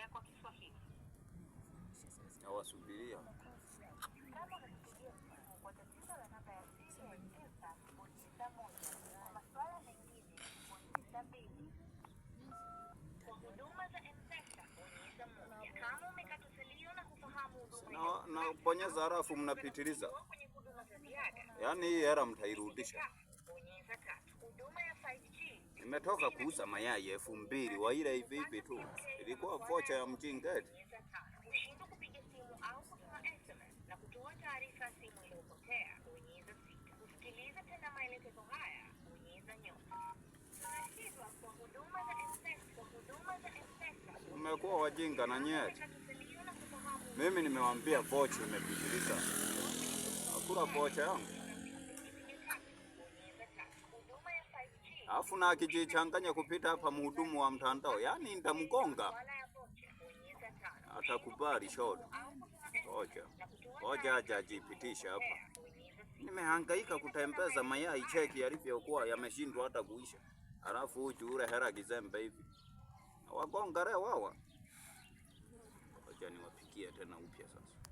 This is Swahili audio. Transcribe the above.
kuendelea kwa Kiswahili. Nawasubiria. Kama unatupigia simu kwa tatizo la namba ya simu ya M-Pesa, bonyeza 1. Kwa masuala mengine, bonyeza 2. Kwa huduma za M-Pesa, bonyeza 1. Kama umekata salio na kufahamu huduma Na bonyeza halafu mnapitiliza. kwenye huduma za ziada, Yaani hii hela mtairudisha. bonyeza 3. Huduma ya 5G. Nimetoka kuuza mayai 2000 wa ile hivi tu. Ilikuwa vocha ya mjingeti. Kushindwa kupiga simu au kutuma SMS na kutoa taarifa ya simu iliyopotea, bonyeza 6. Kusikiliza tena maelekezo haya, bonyeza nyota. Tunashindwa kwa huduma za M-Pesa. Kwa huduma za M-Pesa, Umekuwa wajinga na nyeti. Mimi nimewaambia vocha imepitiliza. Hakuna vocha yangu. Alafu na akijichanganya kupita hapa mhudumu wa mtandao, yaani nitamgonga. Atakubali shodo. Ngoja aje ajipitisha hapa. Nimehangaika kutembeza mayai cheki yalivyokuwa yameshindwa hata kuisha. Alafu ule hera kizembe hivi. Wagonga leo wawa. Ngoja niwapikie tena upya sasa.